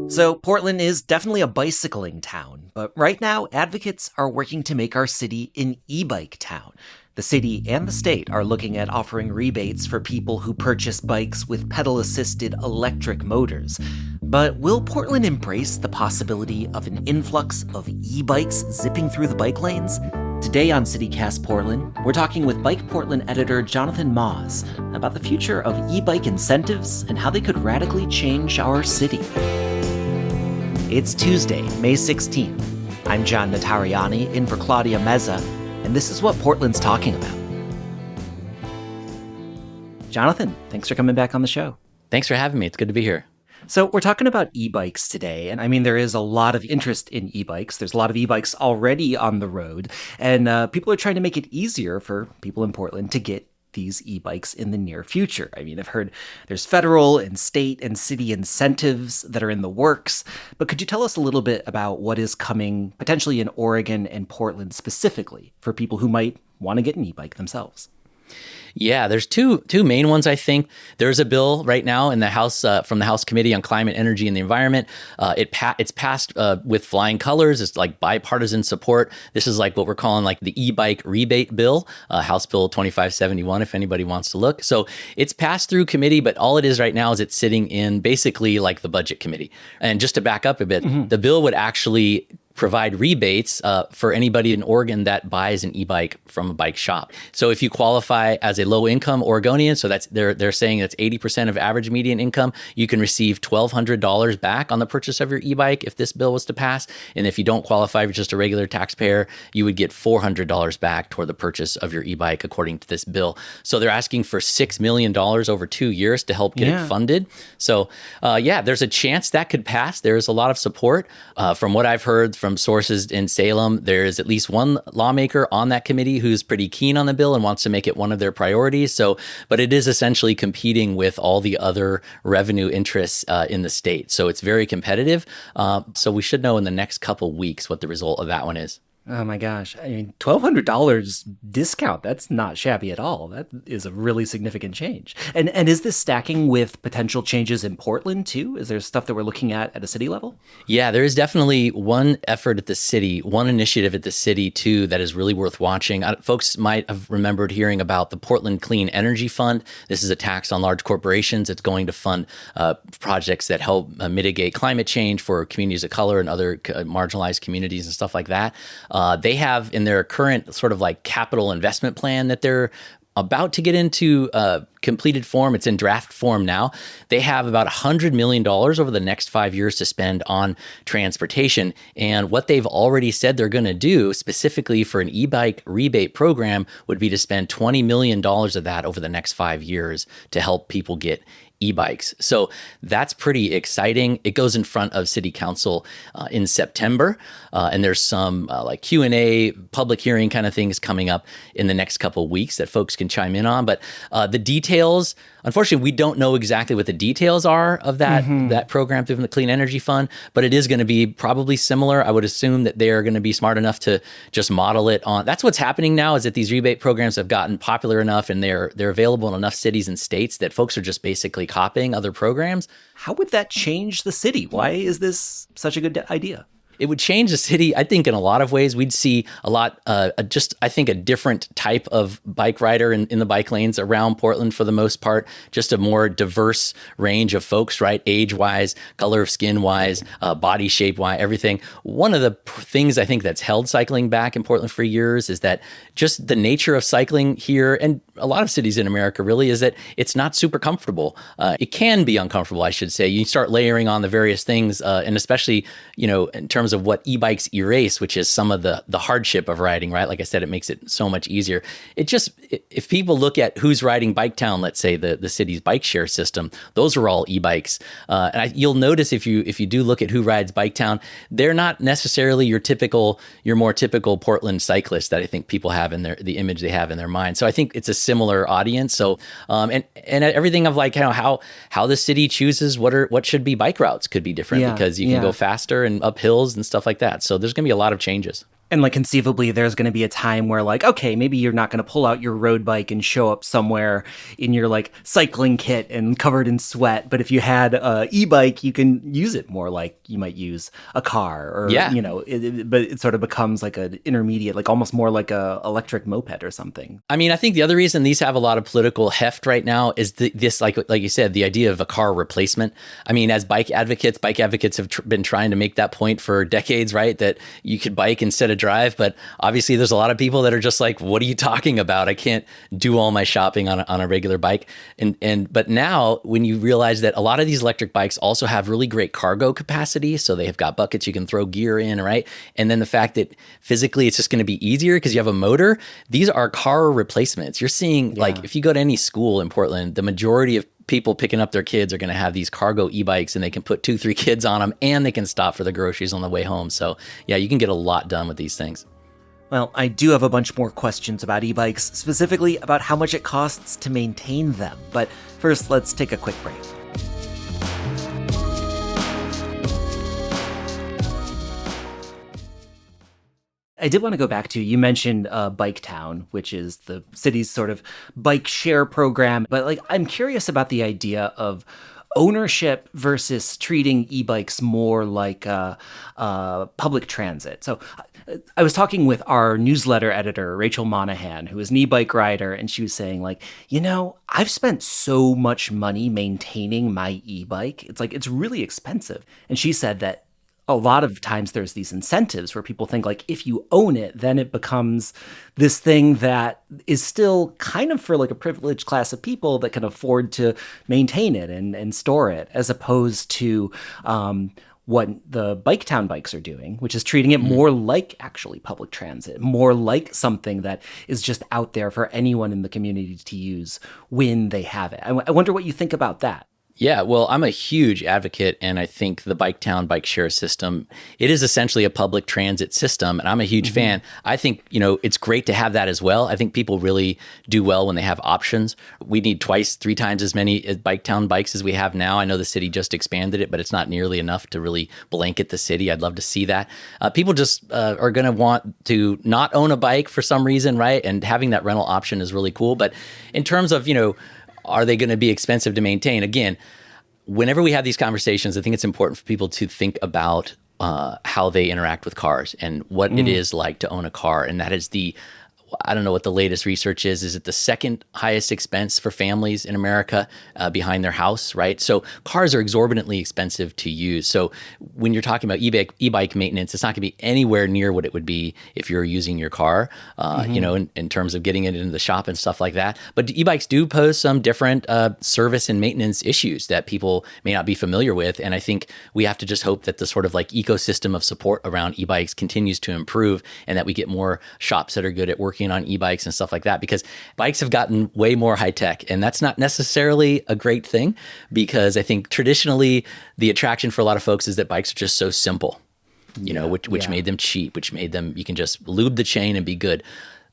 So, Portland is definitely a bicycling town, but right now, advocates are working to make our city an e-bike town. The city and the state are looking at offering rebates for people who purchase bikes with pedal-assisted electric motors. But will Portland embrace the possibility of an influx of e-bikes zipping through the bike lanes? Today on CityCast Portland, we're talking with Bike Portland editor Jonathan Moss about the future of e-bike incentives and how they could radically change our city. It's Tuesday, May 16th. I'm John Notarianni, in for Claudia Meza, and this is what Portland's talking about. Jonathan, thanks for coming back on the show. Thanks for having me. It's good to be here. So we're talking about e-bikes today, and I mean, there is a lot of interest in e-bikes. There's a lot of e-bikes already on the road, and people are trying to make it easier for people in Portland to get these e-bikes in the near future. I mean, I've heard there's federal and state and city incentives that are in the works, but could you tell us a little bit about what is coming potentially in Oregon and Portland specifically for people who might want to get an e-bike themselves? Yeah, there's two main ones, I think. There's a bill right now in the House from the House Committee on Climate, Energy, and the Environment. It's passed with flying colors. It's like bipartisan support. This is like what we're calling like the e-bike rebate bill, House Bill 2571, if anybody wants to look. So it's passed through committee, but all it is right now is it's sitting in basically like the Budget Committee. And just to back up a bit, the bill would actually provide rebates for anybody in Oregon that buys an e-bike from a bike shop. So if you qualify as a low-income Oregonian, so that's they're saying that's 80% of average median income, you can receive $1,200 back on the purchase of your e-bike if this bill was to pass. And if you don't qualify, you're just a regular taxpayer, you would get $400 back toward the purchase of your e-bike according to this bill. So they're asking for $6 million over 2 years to help get it funded. So there's a chance that could pass. There's a lot of support. From what I've heard from sources in Salem, there's at least one lawmaker on that committee who's pretty keen on the bill and wants to make it one of their priorities. But it is essentially competing with all the other revenue interests in the state. So it's very competitive. So we should know in the next couple weeks what the result of that one is. Oh my gosh. I mean, $1,200 discount, that's not shabby at all. That is a really significant change. And is this stacking with potential changes in Portland too? Is there stuff that we're looking at a city level? Yeah, there is definitely one effort at the city, one initiative at the city too, that is really worth watching. Folks might have remembered hearing about the Portland Clean Energy Fund. This is a tax on large corporations. It's going to fund projects that help mitigate climate change for communities of color and other marginalized communities and stuff like that. They have in their current sort of like capital investment plan that they're about to get into completed form. It's in draft form now. They have about $100 million over the next 5 years to spend on transportation. And what they've already said they're going to do specifically for an e-bike rebate program would be to spend $20 million of that over the next 5 years to help people get e-bikes. So that's pretty exciting. It goes in front of City Council in September, and there's some like Q&A, public hearing kind of things coming up in the next couple of weeks that folks can chime in on. But the details, unfortunately, we don't know exactly what the details are of that program through the Clean Energy Fund, but it is going to be probably similar. I would assume that they are going to be smart enough to just model it on. That's what's happening now, is that these rebate programs have gotten popular enough and they're available in enough cities and states that folks are just basically copying other programs. How would that change the city? Why is this such a good idea? It would change the city, I think, in a lot of ways. We'd see a lot, I think, a different type of bike rider in the bike lanes around Portland for the most part, just a more diverse range of folks, right? Age-wise, color of skin-wise, body shape-wise, everything. One of the things I think that's held cycling back in Portland for years is that just the nature of cycling here, and a lot of cities in America really, is that it's not super comfortable. It can be uncomfortable, I should say. You start layering on the various things, and especially, in terms of what e-bikes erase, which is some of the hardship of riding, right? Like I said, it makes it so much easier. If people look at who's riding Biketown, let's say the city's bike share system, those are all e-bikes. You'll notice if you do look at who rides Biketown, they're not necessarily your more typical Portland cyclist that I think people have in the image they have in their mind. So I think it's a similar audience. So and everything of like how the city chooses what should be bike routes could be different because you can go faster and up hills and stuff like that. So there's going to be a lot of changes. And like conceivably, there's going to be a time where like, okay, maybe you're not going to pull out your road bike and show up somewhere in your like cycling kit and covered in sweat. But if you had a e-bike, you can use it more like you might use a car, or Yeah. but it sort of becomes like an intermediate, like almost more like a electric moped or something. I mean, I think the other reason these have a lot of political heft right now is this, like you said, the idea of a car replacement. I mean, as bike advocates have been trying to make that point for decades, right? That you could bike instead of drive. But obviously, there's a lot of people that are just like, "What are you talking about? I can't do all my shopping on a regular bike." But now, when you realize that a lot of these electric bikes also have really great cargo capacity, so they have got buckets you can throw gear in, right? And then the fact that physically it's just going to be easier because you have a motor. These are car replacements. You're seeing like if you go to any school in Portland, the majority of people picking up their kids are going to have these cargo e-bikes, and they can put 2-3 kids on them, and they can stop for the groceries on the way home. So yeah, you can get a lot done with these things. Well, I do have a bunch more questions about e-bikes, specifically about how much it costs to maintain them. But first, let's take a quick break. I did want to go back to, you mentioned Bike Town, which is the city's sort of bike share program. But like, I'm curious about the idea of ownership versus treating e-bikes more like public transit. So I was talking with our newsletter editor, Rachel Monahan, who is an e-bike rider, and she was saying like, I've spent so much money maintaining my e-bike. It's like, it's really expensive. And she said that a lot of times there's these incentives where people think like, if you own it, then it becomes this thing that is still kind of for like a privileged class of people that can afford to maintain it and store it, as opposed to what the Bike Town bikes are doing, which is treating it more like actually public transit, more like something that is just out there for anyone in the community to use when they have it. I wonder what you think about that. Yeah, well, I'm a huge advocate, and I think the Bike Town bike share system, it is essentially a public transit system, and I'm a huge fan. I think, it's great to have that as well. I think people really do well when they have options. We need 2-3 times as many Bike Town bikes as we have now. I know the city just expanded it, but it's not nearly enough to really blanket the city. I'd love to see that. People just are going to want to not own a bike for some reason, right? And having that rental option is really cool. But in terms of, are they going to be expensive to maintain? Again, whenever we have these conversations, I think it's important for people to think about how they interact with cars and what it is like to own a car. And that is I don't know what the latest research is. Is it the second highest expense for families in America behind their house, right? So cars are exorbitantly expensive to use. So when you're talking about e-bike maintenance, it's not going to be anywhere near what it would be if you're using your car, in terms of getting it into the shop and stuff like that. But e-bikes do pose some different service and maintenance issues that people may not be familiar with. And I think we have to just hope that the sort of like ecosystem of support around e-bikes continues to improve, and that we get more shops that are good at working on e-bikes and stuff like that, because bikes have gotten way more high tech, and that's not necessarily a great thing, because I think traditionally the attraction for a lot of folks is that bikes are just so simple, which made them cheap, which made them, you can just lube the chain and be good.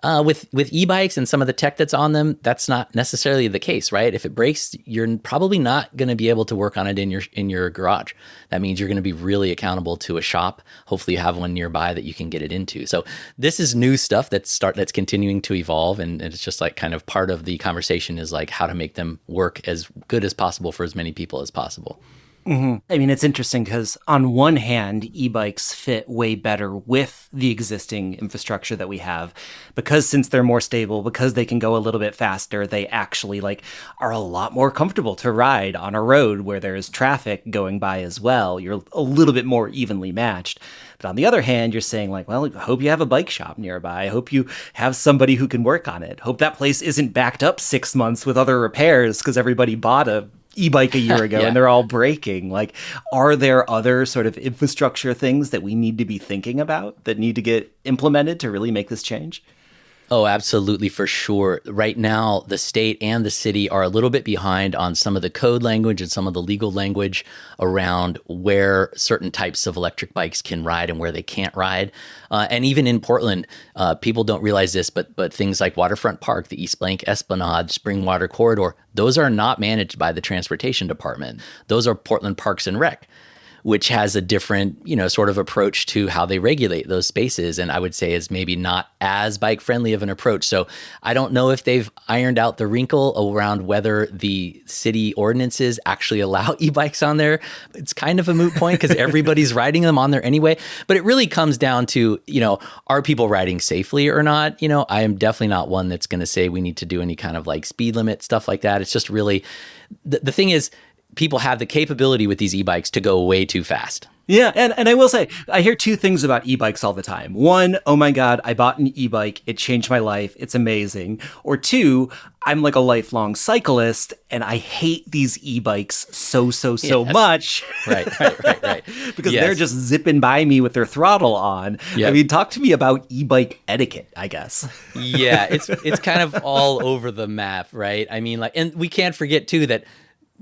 With e-bikes and some of the tech that's on them, that's not necessarily the case, right? If it breaks, you're probably not going to be able to work on it in your garage. That means you're going to be really accountable to a shop. Hopefully you have one nearby that you can get it into. So this is new stuff that's continuing to evolve, and it's just like kind of part of the conversation is like how to make them work as good as possible for as many people as possible. I mean, it's interesting because on one hand, e-bikes fit way better with the existing infrastructure that we have, because since they're more stable, because they can go a little bit faster, they actually are a lot more comfortable to ride on a road where there's traffic going by as well. You're a little bit more evenly matched. But on the other hand, you're saying well, I hope you have a bike shop nearby. I hope you have somebody who can work on it. Hope that place isn't backed up 6 months with other repairs because everybody bought a e-bike a year ago and they're all breaking. Are there other sort of infrastructure things that we need to be thinking about that need to get implemented to really make this change? Oh, absolutely, for sure. Right now, the state and the city are a little bit behind on some of the code language and some of the legal language around where certain types of electric bikes can ride and where they can't ride. And even in Portland, people don't realize this, but things like Waterfront Park, the East Blank Esplanade, Springwater Corridor, those are not managed by the Transportation Department. Those are Portland Parks and Rec. which has a different, sort of approach to how they regulate those spaces. And I would say is maybe not as bike friendly of an approach. So I don't know if they've ironed out the wrinkle around whether the city ordinances actually allow e-bikes on there. It's kind of a moot point because everybody's riding them on there anyway. But it really comes down to, are people riding safely or not? I am definitely not one that's going to say we need to do any kind of like speed limit, stuff like that. It's just really, the thing is, people have the capability with these e-bikes to go way too fast. Yeah, and I will say, I hear two things about e-bikes all the time. One, oh my God, I bought an e-bike. It changed my life. It's amazing. Or two, I'm like a lifelong cyclist and I hate these e-bikes so much. Right. Because they're just zipping by me with their throttle on. Yep. I mean, talk to me about e-bike etiquette, I guess. Yeah, it's kind of all over the map, right? I mean, and we can't forget too that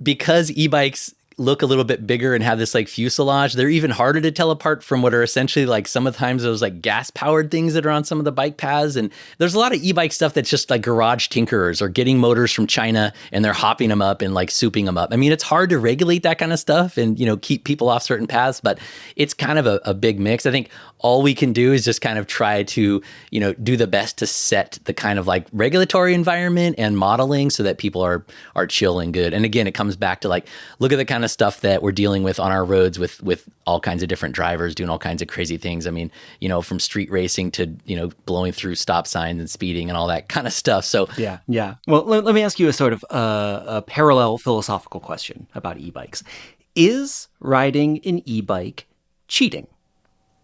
because e-bikes look a little bit bigger and have this like fuselage, they're even harder to tell apart from what are essentially like sometimes those like gas powered things that are on some of the bike paths. And there's a lot of e-bike stuff that's just like garage tinkerers or getting motors from China and they're hopping them up and like souping them up. I mean, it's hard to regulate that kind of stuff and, keep people off certain paths, but it's kind of a big mix. I think all we can do is just kind of try to, do the best to set the kind of like regulatory environment and modeling so that people are chill and good. And again, it comes back to like, look at the kind of stuff that we're dealing with on our roads with all kinds of different drivers doing all kinds of crazy things. I mean, from street racing to, blowing through stop signs and speeding and all that kind of stuff. So yeah. Well, let me ask you a sort of a parallel philosophical question about e-bikes. Is riding an e-bike cheating?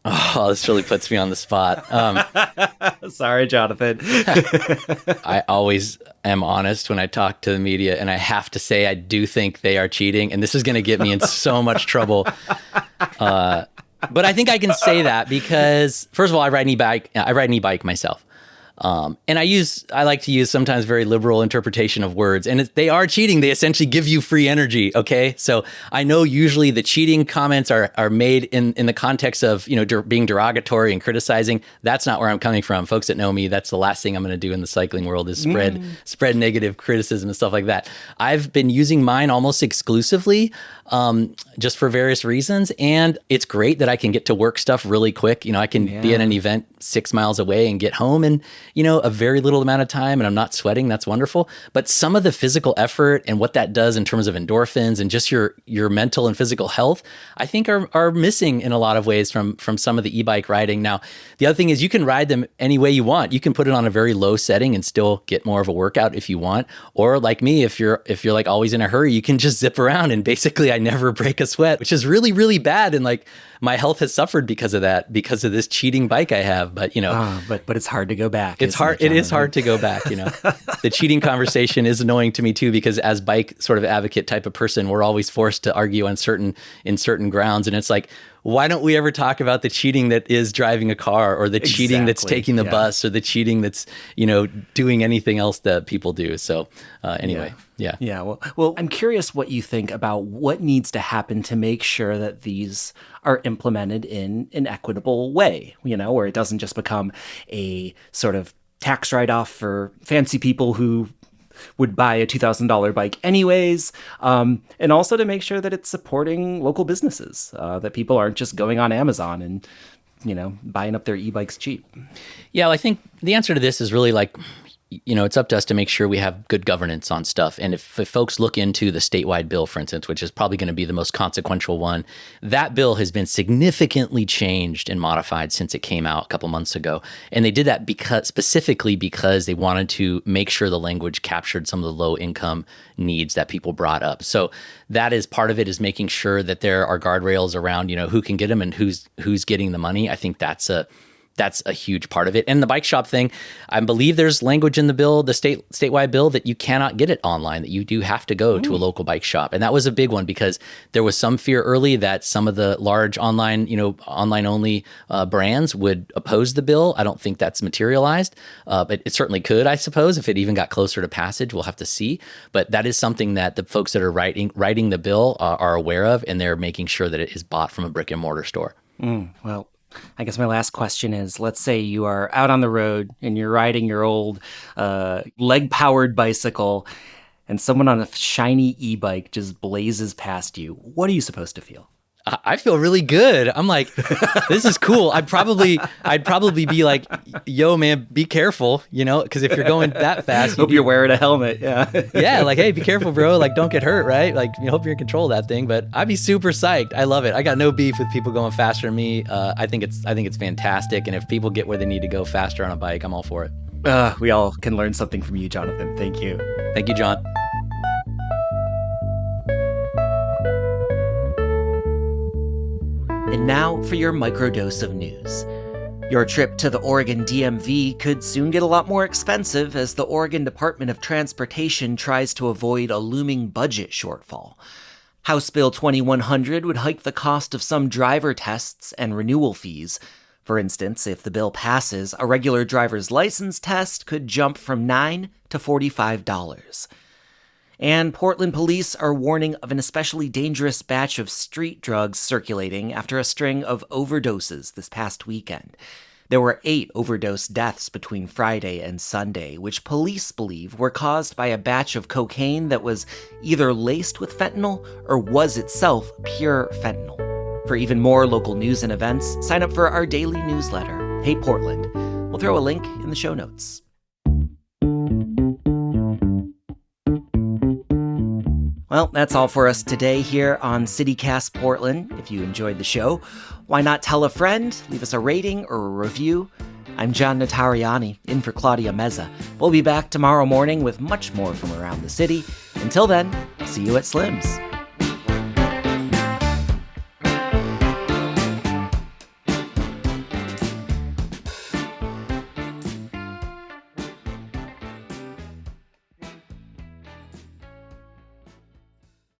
Oh, this really puts me on the spot. Sorry, Jonathan. I always am honest when I talk to the media, and I have to say I do think they are cheating, and this is going to get me in so much trouble. But I think I can say that because, first of all, I ride an e-bike myself. And I like to use sometimes very liberal interpretation of words, and they are cheating. They essentially give you free energy. Okay. So I know usually the cheating comments are made in the context of, being derogatory and criticizing. That's not where I'm coming from. Folks that know me, that's the last thing I'm going to do in the cycling world is spread negative criticism and stuff like that. I've been using mine almost exclusively, just for various reasons. And it's great that I can get to work stuff really quick. I can be at an event 6 miles away and get home in, a very little amount of time and I'm not sweating. That's wonderful. But some of the physical effort and what that does in terms of endorphins and just your mental and physical health, I think are missing in a lot of ways from some of the e-bike riding. Now, the other thing is you can ride them any way you want. You can put it on a very low setting and still get more of a workout if you want. Or like me, if you're like always in a hurry, you can just zip around and basically I never break a sweat, which is really, really bad. And like my health has suffered because of that, because of this cheating bike I have. But but it's hard to go back. It's hard. It is hard to go back. The cheating conversation is annoying to me too, because as bike sort of advocate type of person, we're always forced to argue on certain grounds, and it's like, why don't we ever talk about the cheating that is driving a car, or the cheating that's taking the bus, or the cheating that's doing anything else that people do? So anyway, yeah. Well, I'm curious what you think about what needs to happen to make sure that these are implemented in an equitable way. Where it doesn't just become a sort of tax write-off for fancy people who would buy a $2,000 bike anyways, and also to make sure that it's supporting local businesses, that people aren't just going on Amazon and, buying up their e-bikes cheap. Yeah, well, I think the answer to this is really like, it's up to us to make sure we have good governance on stuff. And if folks look into the statewide bill, for instance, which is probably going to be the most consequential one, that bill has been significantly changed and modified since it came out a couple months ago. And they did that specifically because they wanted to make sure the language captured some of the low income needs that people brought up. So that is part of it, is making sure that there are guardrails around, who can get them and who's getting the money. I think that's a huge part of it. And the bike shop thing, I believe there's language in the bill, the statewide bill, that you cannot get it online, that you do have to go to a local bike shop. And that was a big one because there was some fear early that some of the large online only brands would oppose the bill. I don't think that's materialized, but it certainly could, I suppose, if it even got closer to passage. We'll have to see. But that is something that the folks that are writing the bill are aware of, and they're making sure that it is bought from a brick and mortar store. Well, I guess my last question is, let's say you are out on the road and you're riding your old leg-powered bicycle and someone on a shiny e-bike just blazes past you. What are you supposed to feel? I feel really good. I'm like, this is cool. I'd probably be like, yo, man, be careful, because if you're going that fast, Hope you're wearing a helmet. Yeah. Yeah, like, hey, be careful, bro. Like, don't get hurt, right? Like, hope you're in control of that thing. But I'd be super psyched. I love it. I got no beef with people going faster than me. I think it's fantastic. And if people get where they need to go faster on a bike, I'm all for it. We all can learn something from you, Jonathan. Thank you. Thank you, John. And now for your microdose of news. Your trip to the Oregon DMV could soon get a lot more expensive as the Oregon Department of Transportation tries to avoid a looming budget shortfall. House Bill 2100 would hike the cost of some driver tests and renewal fees. For instance, if the bill passes, a regular driver's license test could jump from $9 to $45. And Portland police are warning of an especially dangerous batch of street drugs circulating after a string of overdoses this past weekend. There were 8 overdose deaths between Friday and Sunday, which police believe were caused by a batch of cocaine that was either laced with fentanyl or was itself pure fentanyl. For even more local news and events, sign up for our daily newsletter, Hey Portland. We'll throw a link in the show notes. Well, that's all for us today here on CityCast Portland. If you enjoyed the show, why not tell a friend, leave us a rating or a review? I'm John Notarianni, in for Claudia Meza. We'll be back tomorrow morning with much more from around the city. Until then, see you at Slim's.